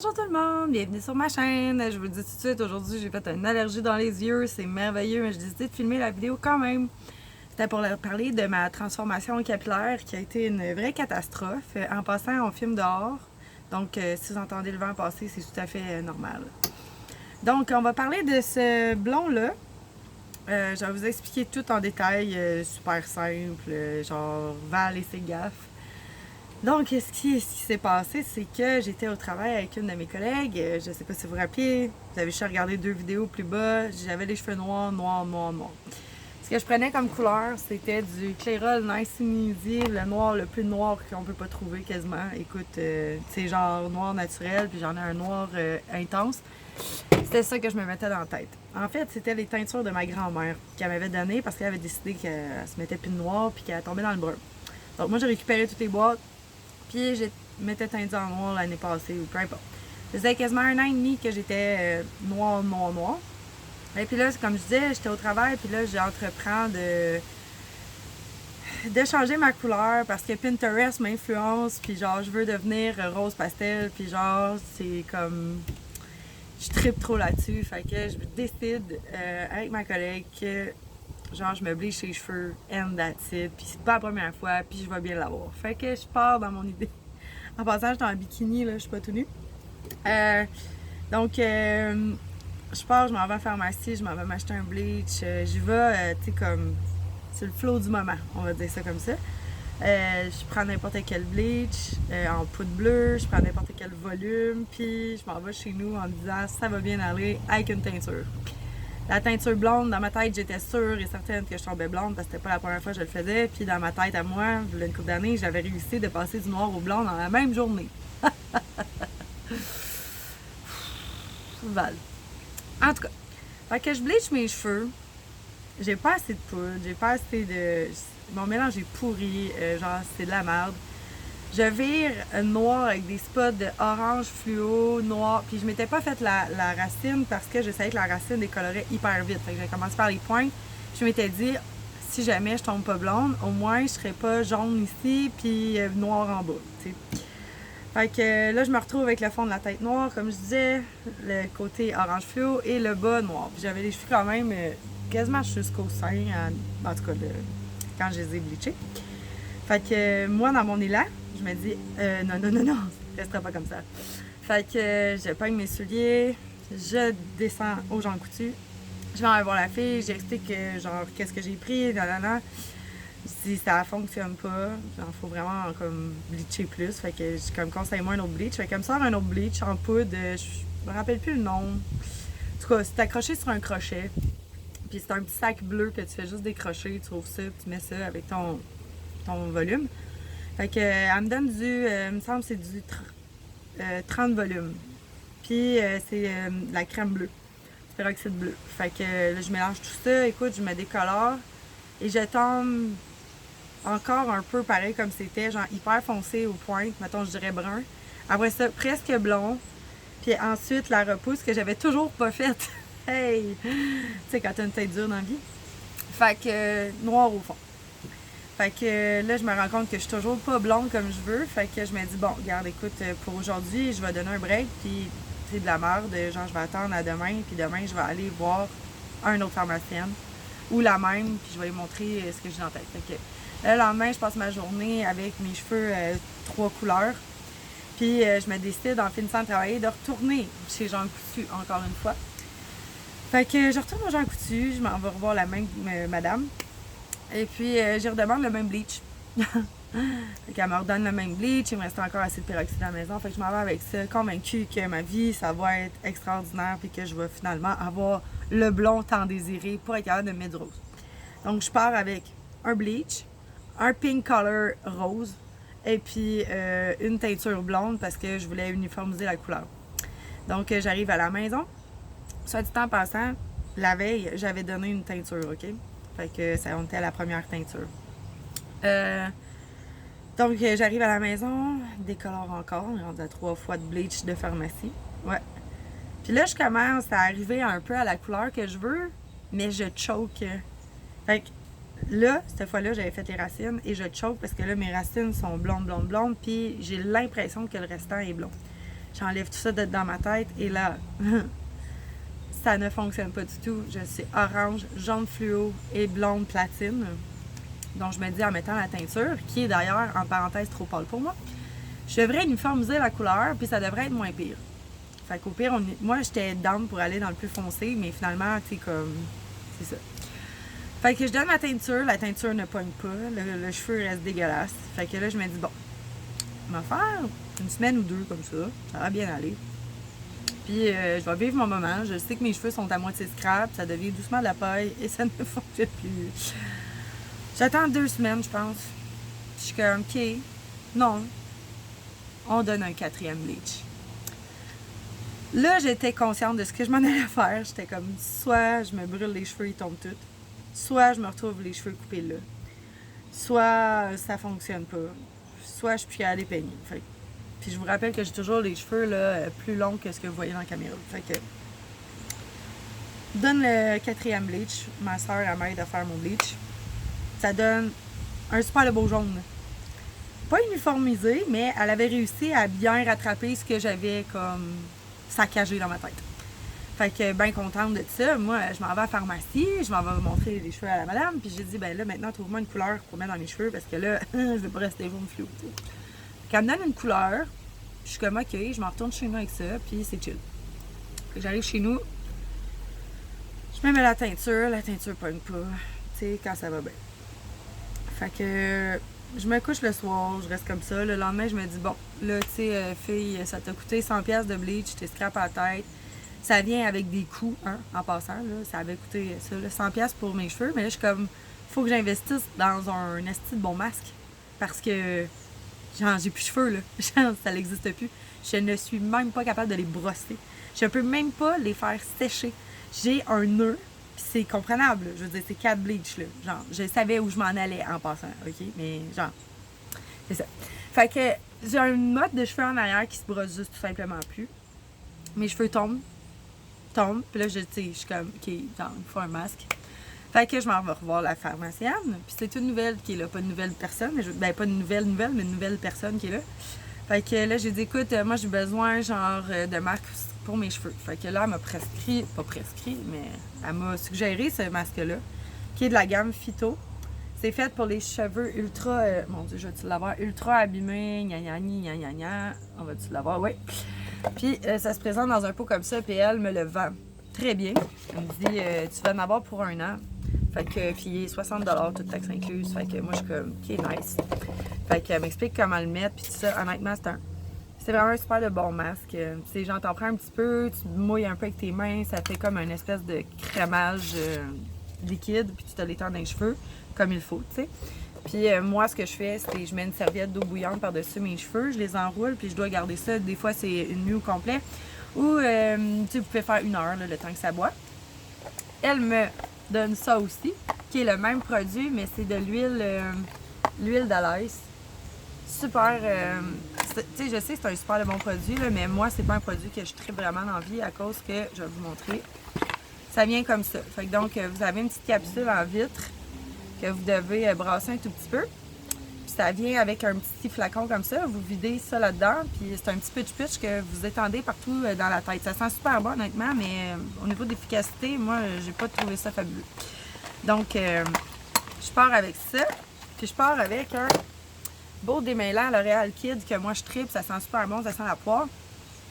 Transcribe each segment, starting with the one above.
Bonjour tout le monde, bienvenue sur ma chaîne. Je vous le dis tout de suite, aujourd'hui j'ai fait une allergie dans les yeux, c'est merveilleux, mais j'ai décidé de filmer la vidéo quand même. C'était pour parler de ma transformation capillaire qui a été une vraie catastrophe. En passant, on filme dehors, donc si vous entendez le vent passer, c'est tout à fait normal. Donc on va parler de ce blond-là. Je vais vous expliquer tout en détail, super simple, genre Val et ses gaffes. Donc, ce qui s'est passé, c'est que j'étais au travail avec une de mes collègues. Je ne sais pas si vous vous rappelez, vous avez juste regardé 2 vidéos plus bas. J'avais les cheveux noirs. Ce que je prenais comme couleur, c'était du Clairol Nice Easy, le noir le plus noir qu'on peut pas trouver quasiment. Écoute, c'est genre noir naturel, puis j'en ai un noir intense. C'était ça que je me mettais dans la tête. En fait, c'était les teintures de ma grand-mère qu'elle m'avait données parce qu'elle avait décidé qu'elle se mettait plus de noir puis qu'elle tombait dans le brun. Donc moi, j'ai récupéré toutes les boîtes. Puis je m'étais teintée en noir l'année passée, ou peu importe. Ça faisait quasiment 1 an et demi que j'étais noir. Et puis là, comme je disais, j'étais au travail, puis là, j'entreprends de changer ma couleur parce que Pinterest m'influence, puis genre, je veux devenir rose pastel, puis genre, c'est comme... Je trippe trop là-dessus, fait que je décide avec ma collègue que genre je me bleach les cheveux and that's it, puis c'est pas la première fois, puis je vais bien l'avoir. Fait que je pars dans mon idée. En passant, j'étais en bikini, là, je suis pas tout nue. Donc, je pars, je m'en vais à la pharmacie, je m'en vais m'acheter un bleach. J'y vais, tu sais, comme, c'est le flow du moment, on va dire ça comme ça. Je prends n'importe quel bleach en poudre bleue, je prends n'importe quel volume, puis je m'en vais chez nous en me disant ça va bien aller avec une teinture. La teinture blonde, dans ma tête, j'étais sûre et certaine que je tombais blonde parce que c'était pas la première fois que je le faisais. Puis dans ma tête à moi, il y a une couple d'années, j'avais réussi de passer du noir au blanc dans la même journée. Val. En tout cas, fait que je bleach mes cheveux. J'ai pas assez de poudre, j'ai pas assez de... Mon mélange est pourri, genre c'est de la merde. Je vire noir avec des spots de orange fluo, noir. Puis je m'étais pas fait la racine parce que je savais que la racine décolorait hyper vite. Fait que j'ai commencé par les pointes. Je m'étais dit, si jamais je tombe pas blonde, au moins je serais pas jaune ici puis noir en bas. T'sais. Fait que là, je me retrouve avec le fond de la tête noire, comme je disais, le côté orange fluo et le bas noir. Puis j'avais les cheveux quand même quasiment jusqu'au sein, en tout cas quand je les ai bleachés. Fait que moi, dans mon élan, je me dis, non, ça restera pas comme ça. Fait que je pogne mes souliers, je descends aux gens coutus, je vais aller voir la fille, j'explique genre qu'est-ce que j'ai pris, nanana. Si ça fonctionne pas, genre faut vraiment comme bleacher plus. Fait que je comme conseille-moi un autre bleach. Fait qu'elle me sort un autre bleach en poudre, je me rappelle plus le nom. En tout cas, c'est accroché sur un crochet. Puis c'est un petit sac bleu que tu fais juste décrocher, tu trouves ça, puis tu mets ça avec ton volume. Fait que elle me donne il me semble que c'est du 30 volumes. Puis c'est la crème bleue, du peroxyde bleu. Fait que là, je mélange tout ça, écoute, je me décolore et je tombe encore un peu pareil comme c'était, genre hyper foncé aux pointes, mettons je dirais brun. Après ça, presque blond. Puis ensuite, la repousse que j'avais toujours pas faite. Hey! Tu sais, quand t'as une tête dure dans la vie. Fait que noir au fond. Fait que là, je me rends compte que je suis toujours pas blonde comme je veux. Fait que je me dis, bon, regarde, écoute, pour aujourd'hui, je vais donner un break. Puis, c'est de la merde. Genre, je vais attendre à demain. Puis demain, je vais aller voir un autre pharmacienne. Ou la même. Puis, je vais lui montrer ce que j'ai dans la tête. Fait que le lendemain, je passe ma journée avec mes cheveux 3 couleurs. Puis, je me décide, en finissant de travailler, de retourner chez Jean Coutu encore une fois. Fait que je retourne au Jean Coutu. Je m'en vais revoir la même madame. Et puis, j'y redemande le même bleach. Fait qu'elle me redonne le même bleach. Il me reste encore assez de peroxyde à la maison. Fait que je m'en vais avec ça, convaincue que ma vie, ça va être extraordinaire. Puis que je vais finalement avoir le blond tant désiré pour être capable de mettre du rose. Donc, je pars avec un bleach, un pink color rose. Et puis, une teinture blonde parce que je voulais uniformiser la couleur. Donc, j'arrive à la maison. Soit du temps en passant, la veille, j'avais donné une teinture, OK? Fait que ça on était à la première teinture. Donc j'arrive à la maison, décolore encore, rendu à 3 fois de bleach de pharmacie. Ouais. Puis là, je commence à arriver un peu à la couleur que je veux, mais je choke. Fait que là, cette fois-là, j'avais fait les racines et je choke parce que là, mes racines sont blondes, puis j'ai l'impression que le restant est blond. J'enlève tout ça dans ma tête et là, ça ne fonctionne pas du tout. Je suis orange, jaune fluo et blonde platine. Donc, je me dis en mettant la teinture, qui est d'ailleurs, en parenthèse, trop pâle pour moi, je devrais uniformiser la couleur, puis ça devrait être moins pire. Fait qu'au pire, moi, j'étais down pour aller dans le plus foncé, mais finalement, c'est comme... C'est ça. Fait que je donne ma teinture, la teinture ne pogne pas, le cheveu reste dégueulasse. Fait que là, je me dis, bon, on va faire une semaine ou deux comme ça va bien aller. Puis je vais vivre mon moment, je sais que mes cheveux sont à moitié scrap, ça devient doucement de la paille et ça ne fonctionne plus. J'attends 2 semaines, je pense. Je suis comme, ok, non, on donne un 4e bleach. Là, j'étais consciente de ce que je m'en allais faire. J'étais comme, soit je me brûle les cheveux, ils tombent tous, soit je me retrouve les cheveux coupés là, soit ça fonctionne pas, soit je puis aller peigner. Fait. Puis je vous rappelle que j'ai toujours les cheveux là, plus longs que ce que vous voyez dans la caméra. Fait que, donne le 4e bleach. Ma soeur, elle m'aide à faire mon bleach. Ça donne un super beau jaune. Pas uniformisé, mais elle avait réussi à bien rattraper ce que j'avais comme saccagé dans ma tête. Fait que bien contente de ça. Moi, je m'en vais à la pharmacie, je m'en vais montrer les cheveux à la madame, puis j'ai dit, ben là, maintenant, trouve-moi une couleur pour mettre dans mes cheveux, parce que là, je veux pas rester jaune fluo. Quand elle me donne une couleur, je suis comme, ok, je m'en retourne chez nous avec ça, puis c'est chill. Fait que j'arrive chez nous, je me mets la teinture pogne pas, tu sais, quand ça va bien. Fait que je me couche le soir, je reste comme ça. Le lendemain, je me dis, bon, là, tu sais, fille, ça t'a coûté 100$ de bleach, t'es scrap à la tête. Ça vient avec des coûts, hein, en passant, là. Ça avait coûté ça, là, 100$ pour mes cheveux. Mais là, je suis comme, faut que j'investisse dans un esti de bon masque. Parce que, genre, j'ai plus de cheveux, là. Genre, ça n'existe plus. Je ne suis même pas capable de les brosser. Je peux même pas les faire sécher. J'ai un nœud. C'est comprenable, là. Je veux dire, c'est 4 bleach, là. Genre, je savais où je m'en allais en passant, ok? Mais, genre, c'est ça. Fait que j'ai une mode de cheveux en arrière qui se brosse juste tout simplement plus. Mes cheveux tombent. Puis là, je suis comme, ok, genre, il faut un masque. Fait que je m'en vais revoir la pharmacienne. Puis c'est une nouvelle qui est là, pas une nouvelle personne. Ben, pas une nouvelle, mais une nouvelle personne qui est là. Fait que là, j'ai dit, écoute, moi, j'ai besoin, genre, de masque pour mes cheveux. Fait que là, elle m'a mais elle m'a suggéré ce masque-là, qui est de la gamme Phyto. C'est fait pour les cheveux ultra, mon Dieu, je vais-tu l'avoir, ultra abîmés, gna. On va-tu l'avoir? Oui. Puis ça se présente dans un pot comme ça, puis elle me le vend très bien. Elle me dit, tu vas en avoir pour 1 an. Fait que, puis il est 60$, toute taxe incluse. Fait que moi, je suis comme, ok, nice. Fait qu'elle m'explique comment le mettre, puis tout ça. Honnêtement, c'est vraiment un super de bon masque. Tu sais, genre, t'en prends un petit peu, tu mouilles un peu avec tes mains, ça fait comme une espèce de crémage liquide, puis tu te l'étends dans les cheveux, comme il faut, tu sais. Puis moi, ce que je fais, c'est que je mets une serviette d'eau bouillante par-dessus mes cheveux, je les enroule, puis je dois garder ça. Des fois, c'est une nuit au complet. Ou, tu sais, vous pouvez faire 1 heure, là, le temps que ça boit. Elle me donne ça aussi, qui est le même produit, mais c'est de l'huile d'alaïs. Super, tu sais, je sais que c'est un super bon produit, là, mais moi, c'est pas un produit que je tripe vraiment d'envie à cause que, je vais vous montrer, ça vient comme ça. Fait que donc, vous avez une petite capsule en vitre que vous devez brasser un tout petit peu. Puis ça vient avec un petit flacon comme ça. Vous videz ça là-dedans. Puis c'est un petit pitch que vous étendez partout dans la tête. Ça sent super bon, honnêtement, mais au niveau d'efficacité, moi, j'ai pas trouvé ça fabuleux. Donc, je pars avec ça. Puis je pars avec un beau démêlant L'Oréal Kid que moi, je tripe. Ça sent super bon. Ça sent la poire.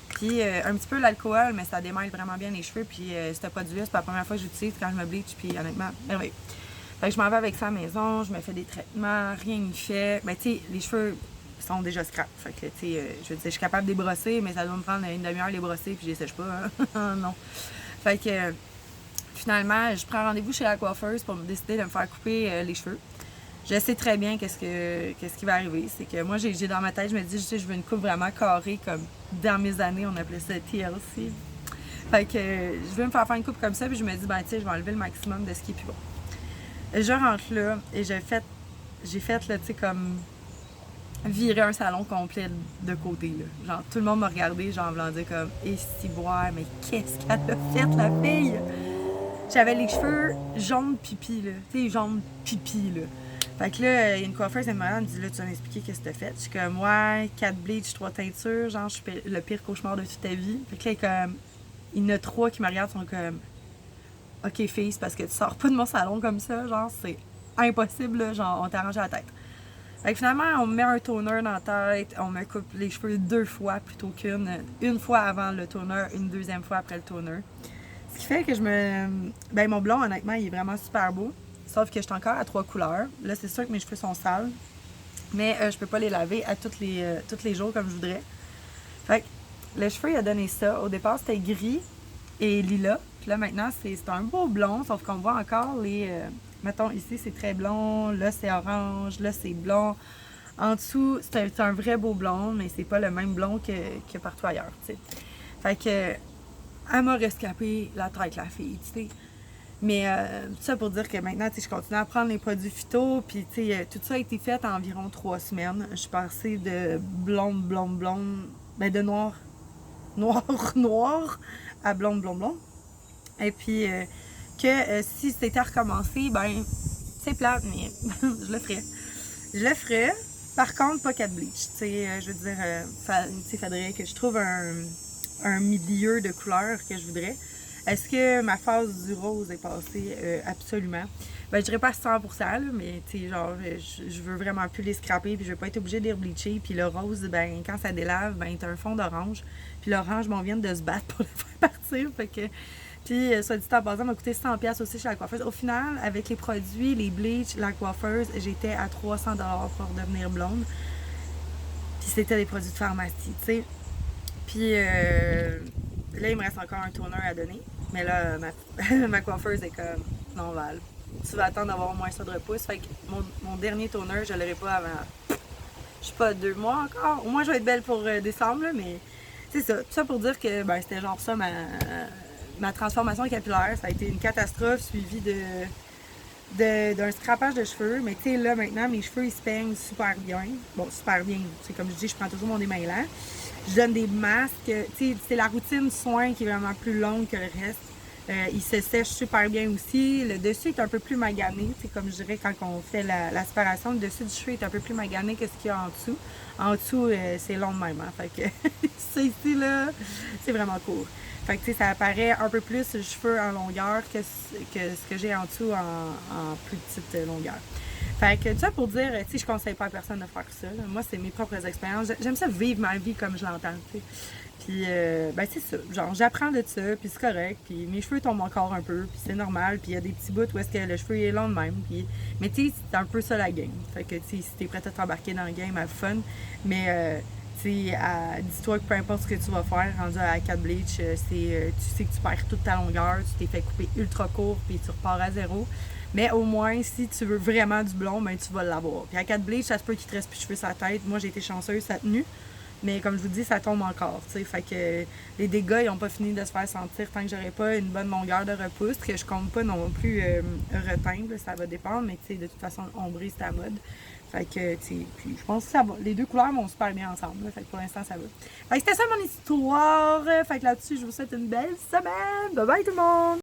Puis un petit peu l'alcool, mais ça démêle vraiment bien les cheveux. Puis ce produit-là, c'est pas la première fois que j'utilise quand je me bleach. Puis honnêtement, merveilleux. Fait que je m'en vais avec ça à la maison, je me fais des traitements, rien n'y fait. Ben, tu sais, les cheveux sont déjà scrap. Fait que, tu sais, je veux dire, je suis capable de les brosser, mais ça doit me prendre 1/2 heure les brosser, puis je les sèche pas. Hein? Non. Fait que, finalement, je prends rendez-vous chez la coiffeuse pour me décider de me faire couper les cheveux. Je sais très bien qu'est-ce qui va arriver. C'est que moi, j'ai dans ma tête, je me dis, je veux une coupe vraiment carrée, comme dans mes années, on appelait ça TLC. Fait que, je veux me faire une coupe comme ça, puis je me dis, ben, tu sais, je vais enlever le maximum de ce qui est plus bon. Je rentre là et j'ai fait là, tu sais, comme virer un salon complet de côté, là. Genre, tout le monde m'a regardé, genre, en voulant dire comme, et si boire, mais qu'est-ce qu'elle a fait, la fille? J'avais les cheveux jaunes pipi, là. Tu sais, jaunes pipi, là. Fait que là, il y a une coiffeuse, elle me dit, là, tu vas m'expliquer qu'est-ce que t'as fait. Je suis comme, ouais, 4 bleach, 3 teintures, genre, je suis le pire cauchemar de toute ta vie. Fait que là, il y en a 3 qui me regardent, sont comme, ok, fille, c'est parce que tu sors pas de mon salon comme ça, genre, c'est impossible, là, genre, on t'arrange la tête. Fait que finalement, on me met un toner dans la tête, on me coupe les cheveux 2 fois plutôt qu'une. Une fois avant le toner, une deuxième fois après le toner. Ce qui fait que ben, mon blond, honnêtement, il est vraiment super beau. Sauf que je suis encore à 3 couleurs. Là, c'est sûr que mes cheveux sont sales. Mais je peux pas les laver à tous les jours comme je voudrais. Fait que le cheveu, il a donné ça. Au départ, c'était gris et lilas. Puis là, maintenant, c'est un beau blond. Sauf qu'on voit encore mettons, ici, c'est très blond. Là, c'est orange. Là, c'est blond. En dessous, c'est un vrai beau blond, mais c'est pas le même blond que partout ailleurs, tu sais. Fait que, elle m'a rescapé la tête, la fille, tu sais. Mais tout ça pour dire que maintenant, je continue à prendre les produits phyto, puis tout ça a été fait en environ 3 semaines. Je suis passée de blonde, ben de noir, noir à blonde. Et puis si c'était à recommencer, ben c'est plate, mais je le ferais. Je le ferais, par contre, pas 4 bleach. Je veux dire, faudrait que je trouve un milieu de couleurs que je voudrais. Est-ce que ma phase du rose est passée? Absolument. Ben, je dirais pas à 100%, là, mais genre, je veux vraiment plus les scraper, puis je veux pas être obligée de les bleacher. Puis le rose, ben, quand ça délave, ben, t'as un fond d'orange. Puis l'orange, on vient de se battre pour le faire partir. Fait que, puis, soit dit en passant, m'a coûté 100$ aussi chez la coiffeuse. Au final, avec les produits, les bleach, la coiffeuse, j'étais à 300$ pour devenir blonde. Puis c'était des produits de pharmacie, tu sais. Puis là, il me reste encore un toner à donner. Mais là, ma coiffeuse est comme, non, Val, tu vas attendre d'avoir au moins ça de repousse. Fait que mon dernier toner, je l'aurai pas avant, je sais pas, 2 mois encore. Au moins, je vais être belle pour décembre, là, mais c'est ça. Tout ça pour dire que ben, c'était genre ça ma transformation capillaire. Ça a été une catastrophe suivie d'un scrapage de cheveux. Mais tu sais, là, maintenant, mes cheveux, ils se peignent super bien. Bon, super bien. C'est comme je dis, je prends toujours mon démêlant. Je donne des masques. Tu sais, c'est la routine soin qui est vraiment plus longue que le reste. Il se sèche super bien aussi. Le dessus est un peu plus magané. C'est comme je dirais quand on fait la séparation, le dessus du cheveu est un peu plus magané que ce qu'il y a en dessous. En dessous, c'est long de même. Hein? Fait que ça ici, là, c'est vraiment court. Fait que tu sais, ça apparaît un peu plus le cheveu en longueur que ce que j'ai en dessous en plus petite longueur. Fait que tout ça pour dire, tu sais, je conseille pas à personne de faire ça. Là. Moi, c'est mes propres expériences. J'aime ça vivre ma vie comme je l'entends, tu sais. Puis, ben c'est ça. Genre, j'apprends de ça, puis c'est correct. Puis mes cheveux tombent encore un peu, puis c'est normal. Puis il y a des petits bouts où est-ce que le cheveu est long de même. Puis, mais tu sais, c'est un peu ça la game. Fait que, tu sais, si t'es prête à t'embarquer dans le game, have fun. Mais, tu sais, dis-toi que peu importe ce que tu vas faire, rendu à 4 bleach, tu sais que tu perds toute ta longueur, tu t'es fait couper ultra court, puis tu repars à zéro. Mais au moins, si tu veux vraiment du blond, ben tu vas l'avoir. Puis à 4 bleach, ça se peut qu'il te reste plus de cheveux sur la tête. Moi, j'ai été chanceuse, ça a tenu. Mais comme je vous dis, ça tombe encore, tu sais. Fait que les dégâts, ils n'ont pas fini de se faire sentir tant que j'aurai pas une bonne longueur de repousse, que je compte pas non plus reteindre, ça va dépendre, mais tu sais, de toute façon, ombrer, c'est à mode. Fait que, tu sais, puis je pense que ça va. Les 2 couleurs vont super bien ensemble, là. Fait que pour l'instant, ça va. Fait que c'était ça mon histoire. Fait que là-dessus, je vous souhaite une belle semaine. Bye bye tout le monde!